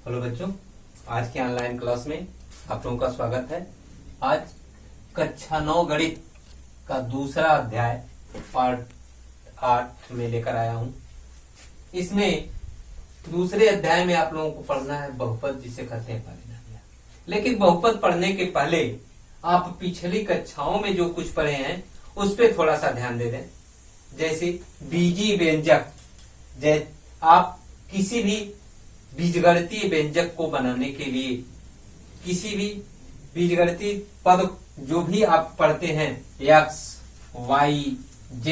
Hello बच्चों, आज के ऑनलाइन क्लास में आप लोगों का स्वागत है। आज कक्षा 9 गणित का दूसरा अध्याय पार्ट 8 में लेकर आया हूं। इसमें दूसरे अध्याय में आप लोगों को पढ़ना है बहुपद, जिसे कहते हैं पॉलिनोमियल। लेकिन बहुपद पढ़ने के पहले आप पिछली कक्षाओं में जो कुछ पढ़े हैं उस पर थोड़ा सा ध्यान दे दें। जैसे बीजीय व्यंजक, आप किसी भी बीजगणितीय व्यंजक को बनाने के लिए किसी भी बीजगणितीय पद जो भी आप पढ़ते हैं, x, y, z,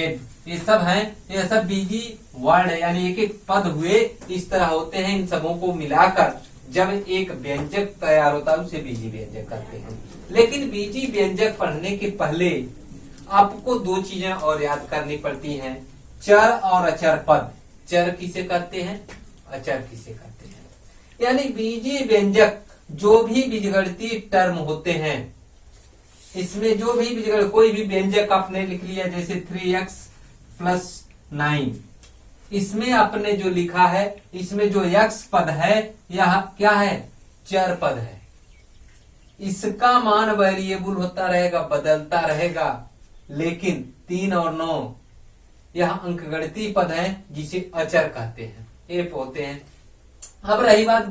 ये सब हैं, ये सब बीजीय वर्ड है, यानी एक एक पद हुए इस तरह होते हैं। इन सबों को मिलाकर जब एक व्यंजक तैयार होता है उसे बीजीय व्यंजक कहते हैं। लेकिन बीजीय व्यंजक पढ़ने के पहले आपको दो चीजें और याद करनी पड़ती हैं, चर और अचर पद। चर किसे कहते हैं, अचर किसे कहते हैं। यानी बीजीय व्यंजक जो भी बीजगणितीय टर्म होते हैं, इसमें जो भी बीजगणित कोई भी व्यंजक आपने लिख लिया, जैसे 3x प्लस 9, इसमें आपने जो लिखा है, इसमें जो x पद है यह क्या है, चर पद है। इसका मान वेरिएबल होता रहेगा, बदलता रहेगा। लेकिन 3 और 9 यह अंकगणितीय पद है जिसे अचर कहते हैं, एफ होते हैं। अब रही बात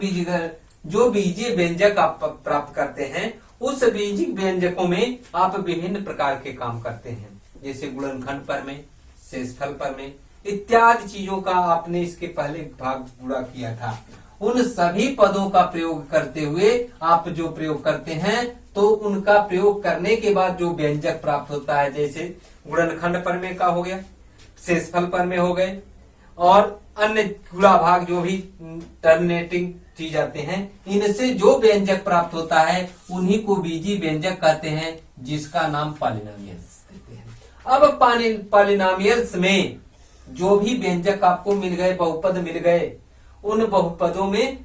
जो बीजीय व्यंजक आप प्राप्त करते हैं, उस बीजीय व्यंजकों में आप विभिन्न प्रकार के काम करते हैं, जैसे गुणनखंड प्रमेय, शेषफल प्रमेय इत्यादि चीजों का आपने इसके पहले भाग पूरा किया था। उन सभी पदों का प्रयोग करते हुए आप जो प्रयोग करते हैं, तो उनका प्रयोग करने के बाद जो व्यंजक प्राप्त होता है, जैसे गुणनखंड प्रमेय का हो गया, शेषफल प्रमेय हो गए, और अन्य गुणा भाग जो भी टर्मिनेटिंग चीज आते हैं, इनसे जो व्यंजक प्राप्त होता है उन्हीं को बीजीय व्यंजक कहते हैं, जिसका नाम पॉलिनोमियल्स देते हैं। अब पॉलिनोमियल्स में जो भी व्यंजक आपको मिल गए, बहुपद मिल गए, उन बहुपदों में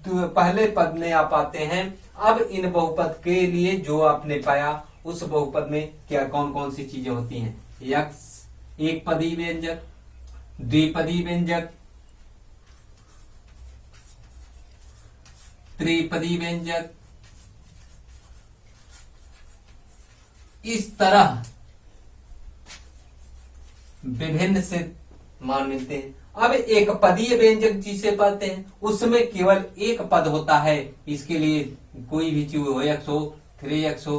पहले पद में आप आते हैं। अब इन बहुपद के लिए जो आपने पाया, उस बहुपद में क्या कौन कौन सी चीजें होती हैं, x एक पदी व्यंजक, द्विपदी व्यंजक, त्रिपदी व्यंजक, इस तरह विभिन्न से मान मिलते हैं। अब एक पदीय व्यंजक जिसे पाते हैं, उसमें केवल एक पद होता है। इसके लिए कोई भी चीज हो, x हो, 3x हो,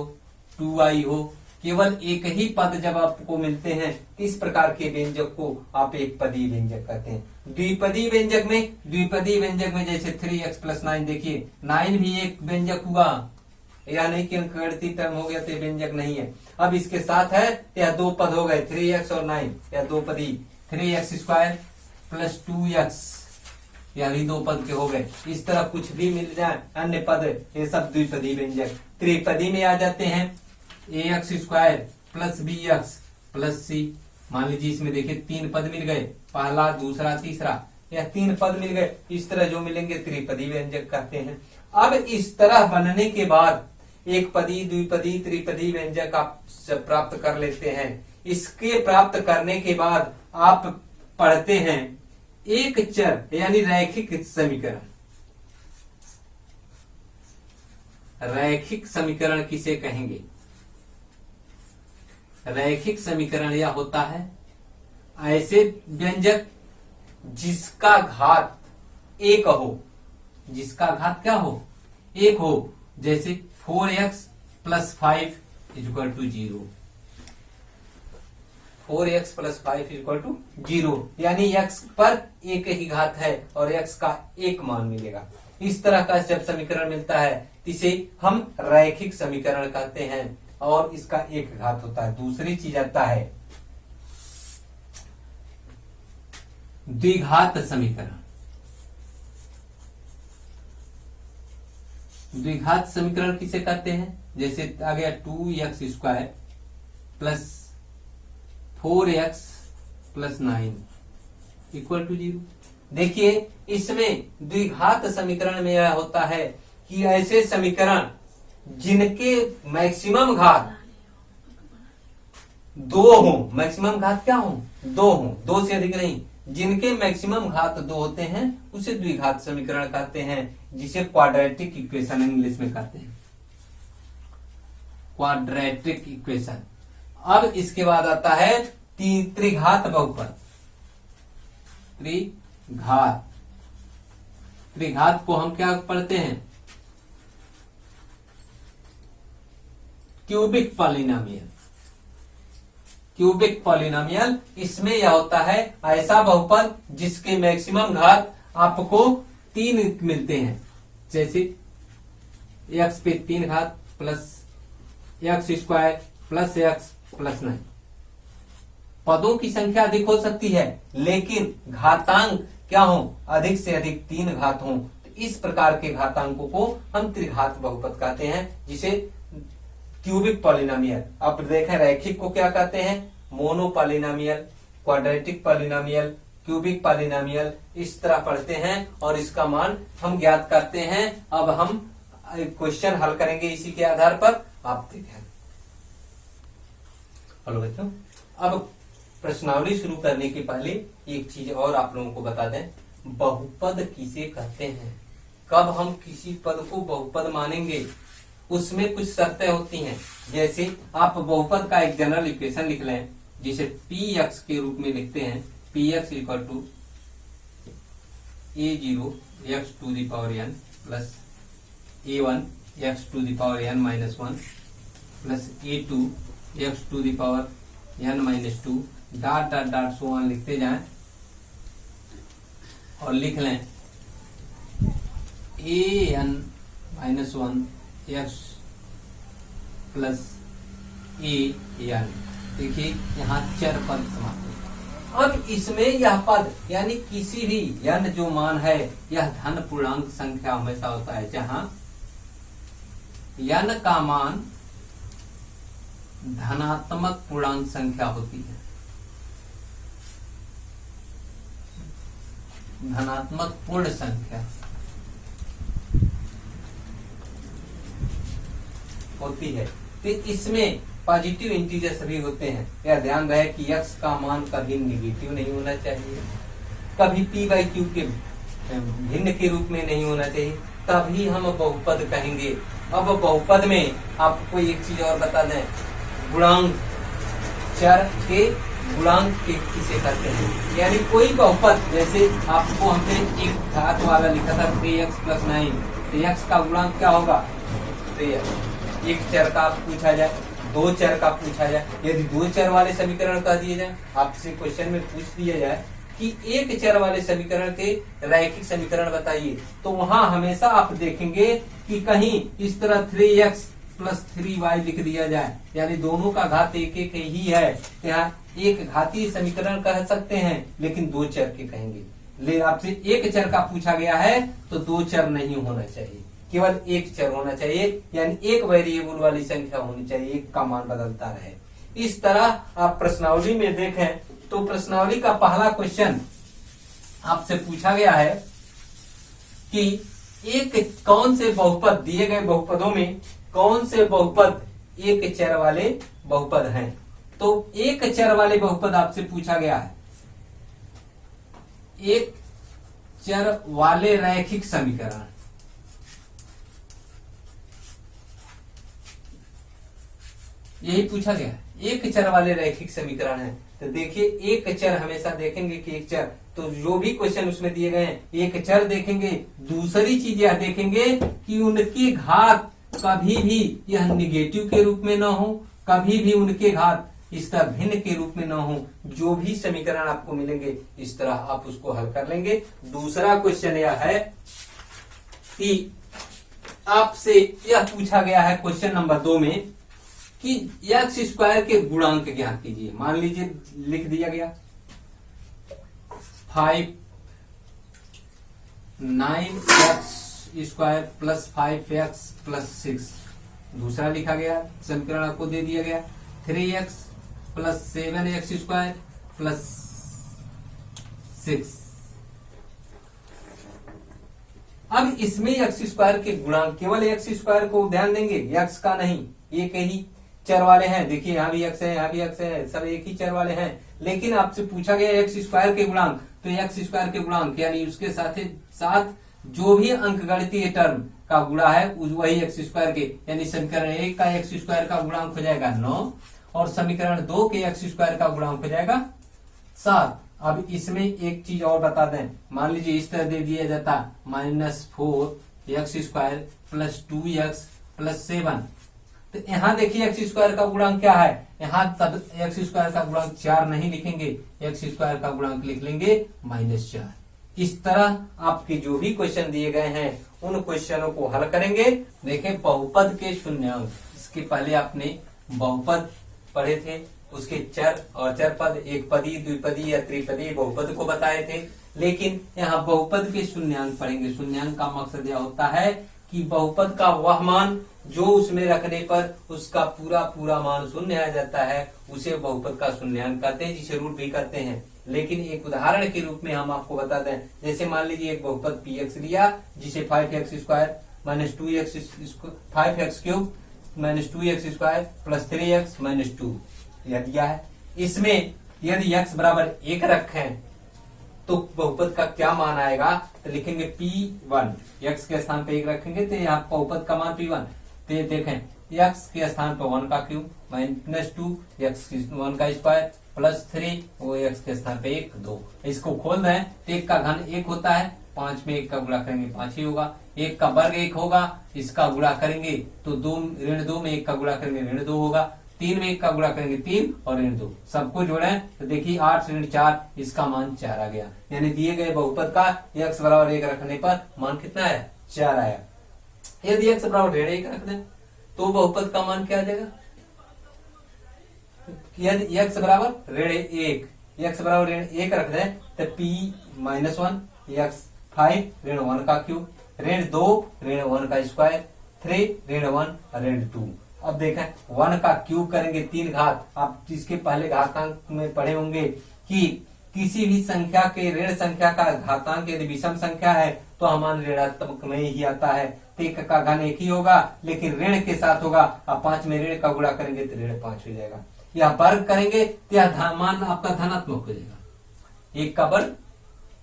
2y हो, केवल एक ही पद जब आपको मिलते हैं, इस प्रकार के व्यंजक को आप एक पदीय व्यंजक कहते हैं। द्विपदी व्यंजक में जैसे 3x प्लस 9, देखिए 9 भी एक व्यंजक हुआ, या नहीं कि अंकगणितीय टर्म हो गया तो व्यंजक नहीं है। अब इसके साथ है यह दो पद हो गए, 3x और 9, यह दो पदी, 3x स्क्वायर प्लस 2x, यह भी दो पद के हो गए। इस तरह कुछ भी मिल जाए अन्य पद, ये सब द्विपदी व्यंजक। त्रिपदी में आ जाते हैं, ax square plus bx plus c। मान लीजिए इसमें देखिए 3 पद मिल गए, पहला, दूसरा, तीसरा, यह 3 पद मिल गए। इस तरह जो मिलेंगे त्रिपदी व्यंजक कहते हैं। अब इस तरह बनने के बाद एक पदी, द्विपदी, त्रिपदी व्यंजक आप प्राप्त कर लेते हैं। इसके प्राप्त करने के बाद आप पढ़ते हैं एक चर यानी रैखिक समीकरण। रैखिक समीकरण किसे कहेंगे, रैखिक समीकरण यह होता है ऐसे व्यंजक जिसका घात एक हो, जिसका घात क्या हो, एक हो। जैसे 4x plus 5 equal to 0, 4x plus 5 equal to 0, यानी x पर एक ही घात है और x का एक मान मिलेगा। इस तरह का जब समीकरण मिलता है, इसे हम रैखिक समीकरण कहते हैं, और इसका एक घात होता है। दूसरी चीज आता है द्विघात समीकरण। द्विघात समीकरण किसे कहते हैं, जैसे आ गया 2x square plus 4x plus 9 equal to 0। देखिए इसमें द्विघात समीकरण में यह होता है कि ऐसे समीकरण जिनके मैक्सिमम घात 2 हो, मैक्सिमम घात क्या हो, 2 हो, 2 से अधिक नहीं, जिनके मैक्सिमम घात 2 होते हैं उसे द्विघात समीकरण कहते हैं, जिसे क्वाड्रेटिक इक्वेशन इंग्लिश में कहते हैं, क्वाड्रेटिक इक्वेशन। अब इसके बाद आता है त्रिघात बहुपद। त्रिघात को हम क्या पढ़ते हैं? Cubic polynomial. क्यूबिक पॉलिनोमियल, इसमें यह होता है ऐसा बहुपद जिसके मैक्सिमम घात आपको 3 मिलते हैं, जैसे x पे 3 घात plus x square plus x plus 9। पदों की संख्या अधिक हो सकती है लेकिन घातांक क्या हो? अधिक से अधिक 3 घात हो। तो इस प्रकार के घातांकों को हम त्रिघात बहुपद कहते हैं, जिसे क्यूबिक पॉलिनोमियल। अब देखें रैखिक को क्या कहते हैं? Mono polynomial, quadratic polynomial, cubic polynomial, इस तरह पढ़ते हैं और इसका मान हम ज्ञात करते हैं। अब हम क्वेश्चन हल करेंगे इसी के आधार पर, आप देखें। हेलो बच्चों, अब प्रश्नावली शुरू करने के पहले एक चीज और आप लोगों को बता दें, बहुपद किसे कहते हैं, कब हम किसी पद को बहुपद मानेंगे, उसमें कुछ शर्तें होती हैं। जैसे आप बहुपद का एक जनरल इक्वेशन लिख लें, जिसे px के रूप में लिखते हैं, px equal to a0 x to the power n plus a1 x to the power n minus 1 प्लस a2 x to the power n minus 2 dot dot dot so on लिखते जाएं और लिख लें an minus 1 x plus an। देखिए यहाँ चर पद समाप्त हो। अब इसमें यह पद यानी किसी भी n जो मान है यह धन पूर्णांक संख्या हमेशा होता है, जहां n का मान धनात्मक पूर्णांक संख्या होती है, धनात्मक पूर्ण संख्या होती है। तो इसमें पॉजिटिव इंटीजर सभी होते हैं। यह ध्यान रहे कि x का मान कभी निगेटिव नहीं होना चाहिए, कभी p/q के भिन्न के रूप में नहीं होना चाहिए, तभी हम बहुपद कहेंगे। अब बहुपद में आपको एक चीज और बता दें, गुणांक, चर के गुणांक के किसे कहते हैं, यानी कोई बहुपद, जैसे आपको हमने एक घात वाला लिखा था 3x प्लस 9, तो x का गुणांक क्या होगा? 3x। एक चर का पूछा जाए, 2 चर का पूछा जाए, यदि 2 चर वाले समीकरण कह दिए जाए, आपसे क्वेश्चन में पूछ दिया जाए कि एक चर वाले समीकरण के रैखिक समीकरण बताइए, तो वहां हमेशा आप देखेंगे कि कहीं इस तरह 3x प्लस 3y लिख दिया जाए, यानी दोनों का घात एक एक ही है, यहाँ एक घातीय समीकरण कह सकते हैं, लेकिन 2 चर के कहेंगे। ले आपसे एक चर का पूछा गया है तो 2 चर नहीं होना चाहिए, केवल एक चर होना चाहिए, यानी एक वेरिएबल वाली संख्या होनी चाहिए, एक का मान बदलता रहे। इस तरह आप प्रश्नावली में देखें तो प्रश्नावली का पहला क्वेश्चन आपसे पूछा गया है कि एक कौन से बहुपद, दिए गए बहुपदों में कौन से बहुपद एक चर वाले बहुपद हैं। तो एक चर वाले बहुपद आपसे पूछा गया है, एक चर वाले रैखिक समीकरण, यही पूछा गया है, एक चर वाले रैखिक समीकरण है। तो देखिए एक चर हमेशा देखेंगे कि एक चर, तो जो भी क्वेश्चन उसमें दिए गए हैं एक चर देखेंगे। दूसरी चीज यह देखेंगे कि उनकी घात कभी भी यह निगेटिव के रूप में ना हो, कभी भी उनके घात इस तरह भिन्न के रूप में ना हो। जो भी समीकरण आपको मिलेंगे इस तरह आप उसको हल कर लेंगे। दूसरा क्वेश्चन यह है कि आपसे यह पूछा गया है क्वेश्चन नंबर 2 में कि x स्क्वायर के गुणांक ज्ञात कीजिए। मान लीजिए लिख दिया गया 9x square plus 5x plus 6। दूसरा लिखा गया समीकरण आपको दे दिया गया 3x plus 7x square plus 6। अब इसमें x स्क्वायर के गुणांक, केवल x स्क्वायर को ध्यान देंगे, x का नहीं, एक ही चर वाले हैं। देखिए यहाँ भी x है, यहाँ भी x है, सब एक ही चर वाले हैं। लेकिन आपसे पूछा गया x स्क्वायर के गुणांक, तो एक्स स्क्वायर के गुणांक यानी उसके साथ साथ जो भी अंकगणितीय टर्म का गुणा है वही एक्स स्क्वायर के, यानी समीकरण 1 का एक्स स्क्वायर का गुणांक हो जाएगा 9 और समीकरण 2 के एक्स स्क्वायर का गुणांक हो जाएगा 7। अब इसमें एक चीज और बता दें, मान लीजिए इस तरह दे दिया जाता -4 x square plus 2x plus 7, तो यहाँ देखिए एक्स स्क्वायर का गुणांक क्या है, यहाँ तब एक्स स्क्वायर का गुणांक 4 नहीं लिखेंगे, एक्स स्क्वायर का गुणांक लिख लेंगे -4। इस तरह आपके जो भी क्वेश्चन दिए गए हैं उन क्वेश्चनों को हल करेंगे। देखें बहुपद के शून्यांक, इसके पहले आपने बहुपद पढ़े थे, उसके चर और चरपद, एक पदी, द्विपदी या त्रिपदी बहुपद को बताए थे, लेकिन यहाँ बहुपद के शून्यांक पढ़ेंगे। शून्यांक का मकसद यह होता है कि बहुपद का वह मान जो उसमें रखने पर उसका पूरा पूरा मान शून्य आ जाता है, उसे बहुपद का शून्यांक कहते हैं, जिसे रूट भी कहते हैं। लेकिन एक उदाहरण के रूप में हम आपको बता दें, जैसे मान लीजिए एक बहुपद px लिया, जिसे 5x square minus 2x 5x cube minus 2x square plus 3x minus 2 यह दिया है। इसमें यदि x बराबर 1 रखें तो बहुपद का क्या मान आएगा, तो लिखेंगे P1, x के स्थान पे 1 रखेंगे तो यहाँ बहुपद का मान P1। तो देखें x के स्थान पर 1 का क्यूब माइनस 2 x 1 का स्क्वायर प्लस 3 वो x के स्थान पे 1 2। इसको खोल दें तो 1 का घन 1 होता है, 5 में 1 का गुणा करेंगे 5 ही होगा, 1 का वर्ग 1 होगा, इसका गुणा करेंगे तो 2 ऋण 2 में 1 का गुणा करेंगे ऋण 2 होगा, 3 में 1 का गुणा करेंगे 3 और ऋण 2, सबको जोड़ें तो देखिए 8 ऋण 4, इसका मान 4 आ गया। यानी दिए गए बहुपद का x बराबर 1 रखने पर मान कितना आया, 4 आया। यदि x बराबर ऋण 1 रख दें तो बहुपद का मान क्या आ जाएगा, यदि x बराबर ऋण 1, x बराबर ऋण 1 रख दें तो p-1 x 5 ऋण 1 का क्यूब ऋण 2 ऋण 1 का स्क्वायर 3 ऋण 1 ऋण 2। अब देखें 1 का क्यूब करेंगे 3 घात, आप जिसके पहले घातांक में पढ़े होंगे कि किसी भी संख्या के ऋण संख्या का घातांक यदि विषम संख्या है तो हमारे ऋणात्मक में ही आता है, तो 1 का घन 1 ही होगा लेकिन ऋण के साथ होगा। अब 5 में ऋण का गुणा करेंगे तो ऋण 5 हो जाएगा, या वर्ग करेंगे तो यह मान आपका धनात्मक हो जाएगा। 1 का वर्ग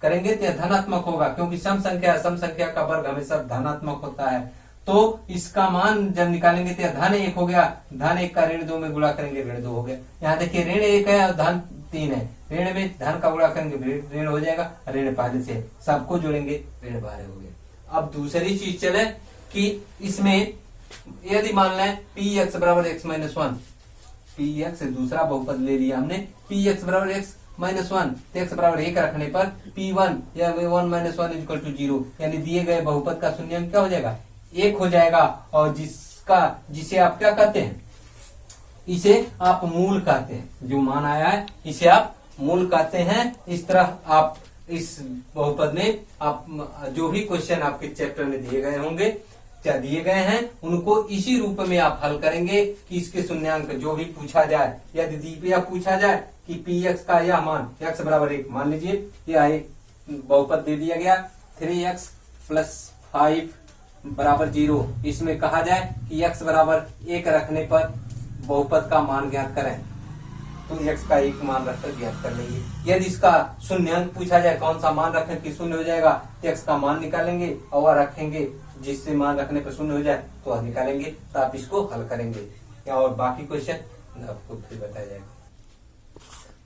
करेंगे तो यह धनात्मक होगा, क्योंकि सम संख्या का वर्ग हमेशा धनात्मक होता है। तो इसका मान जब निकालेंगे तो धन 1 हो गया, धन 1 का ऋण 2 में गुणा करेंगे ऋण 2 हो गया। यहाँ देखिए ऋण 1 है और धन 3 है, ऋण में धन का गुणा करेंगे ऋण हो जाएगा, ऋण पहले से सबको जोड़ेंगे ऋण बाहर हो गया। अब दूसरी चीज चले कि इसमें यदि मान लें px बराबर x माइनस 1, px दूसरा बहुपद ले लिया हमने, px बराबर x माइनस 1, तो x बराबर 1 रखने पर p1 या 1 माइनस 1 इक्वल टू 0, यानी दिए गए बहुपद का शून्यांक क्या हो जाएगा, 1 हो जाएगा। और जिसे आप क्या कहते हैं, इसे आप मूल कहते हैं, जो मान आया है इसे आप मूल कहते हैं। इस तरह आप इस बहुपद में आप जो भी क्वेश्चन आपके चैप्टर में दिए गए होंगे क्या दिए गए हैं उनको इसी रूप में आप हल करेंगे कि इसके शून्यांक जो भी पूछा जाए, यदि दीपिया पूछा जाए कि px का यह मान x बराबर 1, मान लीजिए यह एक बहुपद दे दिया गया 3x प्लस 5 बराबर 0, इसमें कहा जाए कि x बराबर 1 रखने पर बहुपद का मान ज्ञात करें, तो x का 1 मान रखकर ज्ञात कर लेंगे। यदि इसका शून्यांक पूछा जाए कौन सा मान रखें कि शून्य हो जाएगा, तो x का मान निकालेंगे और वह रखेंगे जिससे मान रखने पर शून्य हो जाए तो वह निकालेंगे, तो आप इसको हल करेंगे और बाकी क्वेश्चन आपको फिर बताया जाएगा।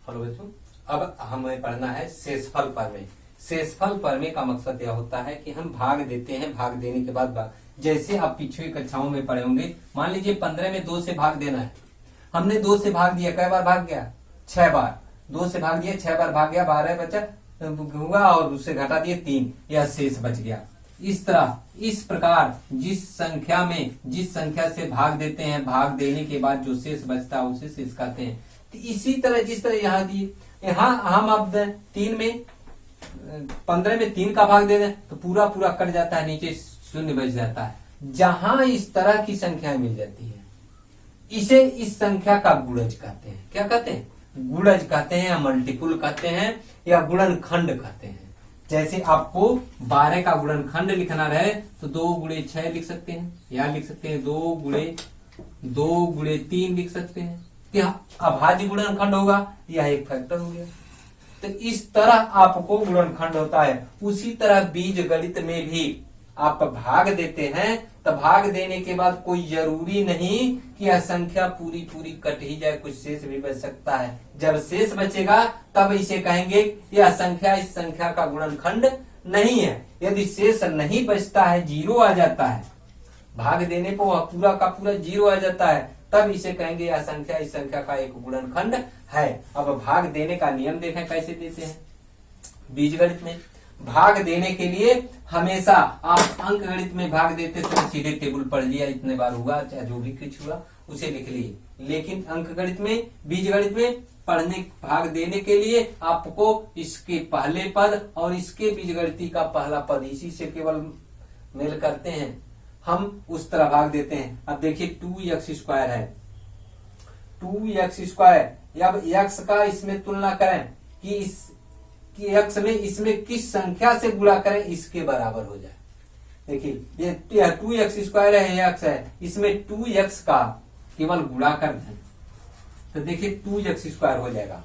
हेलो बच्चों, अब हमें पढ़ना है शेषफल प्रमेय। शेषफल प्रमेय का मकसद यह होता है कि हम भाग देते हैं, भाग देने के बाद जैसे आप पिछली कक्षाओं में पढ़े होंगे, मान लीजिए 15 में 2 से भाग देना है, हमने 2 से भाग दिया, कई बार भाग गया, 6 बार, 2 से भाग दिया 6 बार भाग गया, 12 बचा हुआ और उससे घटा दिए 3, यह शेष बच गया। इस तरह इस प्रकार जिस संख्या से भाग देते हैं, भाग देने के बाद जो शेष बचता है उसे शेष कहते हैं। तो इसी तरह जिस तरह यहाँ दिए, यहाँ हम अब 15 में 3 का भाग दे दें तो पूरा पूरा कट जाता है, नीचे शून्य बच जाता है। जहां इस तरह की संख्या मिल जाती है इसे इस संख्या का गुणज कहते हैं। क्या कहते हैं, गुणज कहते हैं या मल्टीपुल कहते हैं या गुणनखंड कहते हैं। जैसे आपको 12 का गुणनखंड लिखना रहे तो 2 गुणे 6 लिख सकते हैं, या लिख सकते हैं 2 गुणे 3 लिख सकते हैं। क्या अभाज्य गुणनखंड होगा, यह एक फैक्टर हो गया। तो इस तरह आपको गुणनखंड होता है। उसी तरह बीज गणित में भी आप भाग देते हैं, तो भाग देने के बाद कोई जरूरी नहीं कि यह संख्या पूरी पूरी कट ही जाए, कुछ शेष भी बच सकता है। जब शेष बचेगा तब इसे कहेंगे यह संख्या इस संख्या का गुणनखंड नहीं है। यदि शेष नहीं बचता है, जीरो आ जाता है, भाग देने पर वह पूरा का पूरा जीरो आ जाता है, तब इसे कहेंगे यह संख्या इस संख्या का एक गुणनखंड है। अब भाग देने का नियम देखें कैसे देते हैं। बीजगणित में भाग देने के लिए हमेशा आप अंक गणित में भाग देते समय सीधे टेबल पढ़ लिया, इतने बार हुआ चाहे जो भी कुछ हुआ उसे लिख लिए। लेकिन अंक गणित में, बीजगणित में पढ़ने भाग देने के लिए आपको इसके पहले पद और इसके बीजगणिती का पहला पद इसी से केवल मेल करते हैं, हम उस तरह भाग देते हैं। अब देखिए 2x² है, 2x²। अब x का इसमें तुलना करें कि x में इसमें किस संख्या से गुणा करें इसके बराबर हो जाए। देखिए ये 2x² है, x है, इसमें 2x का केवल गुणा कर दें तो देखिए 2x² हो जाएगा।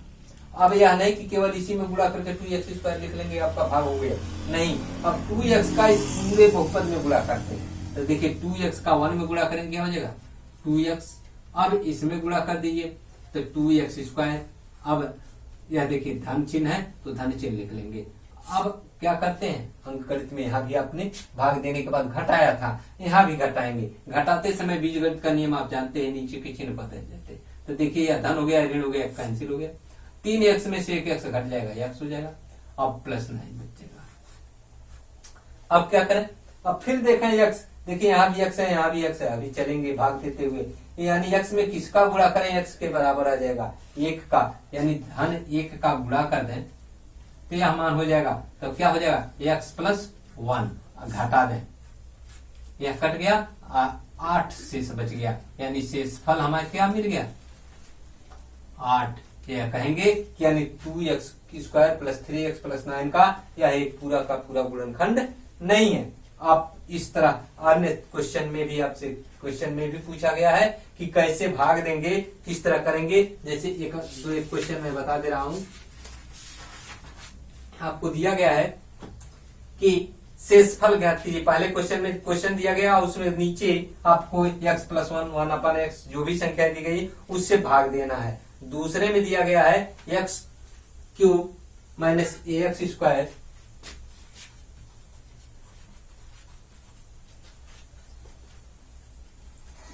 अब यह नहीं कि केवल इसी में गुणा करके 2x² लिख लेंगे आपका भाग हो गया, नहीं। अब 2x का इस पूरे बहुपद में गुणा करते हैं तो देखिए 2x का 1 में गुणा करेंगे क्या हो जाएगा 2x। अब इसमें गुणा कर दीजिए तो 2x²। अब यह देखिए धन चिन्ह है तो धन चिन्ह लिख लेंगे। अब क्या करते हैं अंक गणित में, यहाँ भी आपने भाग देने के बाद घटाया था, यहाँ भी घटाएंगे। घटाते समय बीजगणित का नियम आप जानते हैं, नीचे के चिन्ह बदल जाते। तो देखिए यह धन हो गया, ऋण हो गया, कैंसिल हो गया। 3x में से 1x घट जाएगा, x हो जाएगा। अब +9 बचेगा। अब क्या करें, अब फिर देखें x, देखिए यहाँ भी x है, यहाँ भी x है। अभी चलेंगे भाग देते हुए, यानी x में किसका गुणा करें x के बराबर आ जाएगा 1 का, यानी धन 1 का गुणा कर दें तो यह मान हो जाएगा। तो क्या हो जाएगा x + 1 घटा दें, यह कट गया, 8 शेष बच गया, यानी शेष फल हमारे क्या मिल गया 8। यह कहेंगे कि यानी 2x² + 3x + 9 का यह एक पूरा का पूरा गुणनखंड नहीं है। आप इस तरह अन्य क्वेश्चन में भी आपसे पूछा गया है कि कैसे भाग देंगे, किस तरह करेंगे। जैसे एक क्वेश्चन मैं बता दे रहा हूं, आपको दिया गया है कि शेषफल ज्ञात कीजिए। पहले क्वेश्चन में क्वेश्चन दिया गया, उसमें नीचे आपको x + 1 1/x जो भी संख्या दी गई उससे भाग देना है। दूसरे में दिया गया है x³ - ax²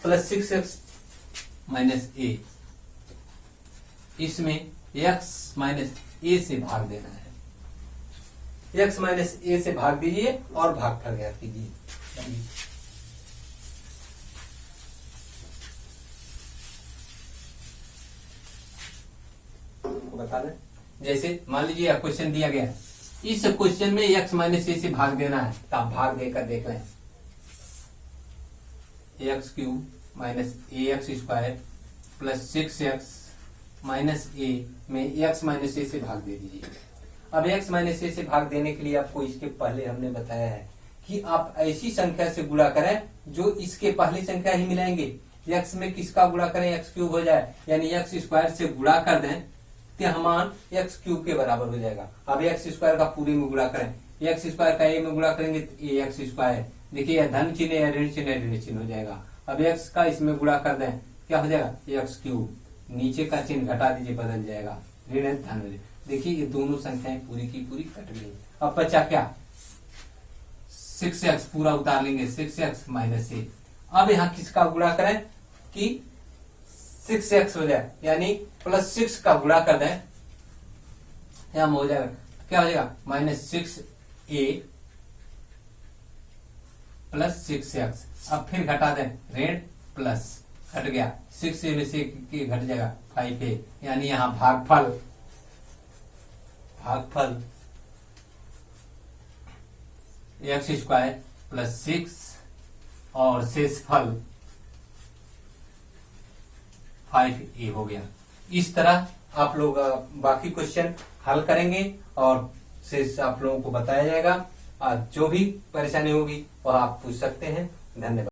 + 6x - a, इसमें x - a से भाग देना है। x - a से भाग दीजिए और भागफल ज्ञात कीजिए। बता दें, जैसे मान लीजिए क्वेश्चन दिया गया है, इस क्वेश्चन में x - a से भाग देना है, तो आप भाग देकर देख लें। x³ - ax² + 6x - a में x - a से भाग दे दीजिए। अब x - a से भाग देने के लिए आपको इसके पहले हमने बताया है कि आप ऐसी संख्या से गुणा करें जो इसके पहली संख्या ही मिलाएंगे। x में किसका गुणा करें x³ हो जाए, यानी x² से गुणा कर दें तो मान x³ के बराबर हो जाएगा। अब x² का पूरे में गुणा करें, x² का a में गुणा करेंगे तो ax²। देखिए यह धन चिन्ह या ऋण चिन्ह हो जाएगा। अब x का इसमें गुणा कर दें क्या हो जाएगा x³, नीचे का चिन्ह घटा दीजिए, बदल जाएगा ऋण धन। देखिए ये दोनों संख्याएं पूरी की पूरी कट गई। अब बचा क्या 6x, पूरा उतार लेंगे 6x - a। अब यहाँ किसका गुणा करें कि 6x हो जाए, यानी +6 का गुणा कर दें, यहाँ हो जाएगा क्या हो जाएगा -6a + 6x। अब फिर घटा दें ऋण प्लस, घट गया 6a में से घट जाएगा 5a, यानी यहाँ भागफल x² + 6 और शेषफल 5a हो गया। इस तरह आप लोग बाकी क्वेश्चन हल करेंगे और शेष आप लोगों को बताया जाएगा। जो भी परेशानी होगी वह आप पूछ सकते हैं। धन्यवाद।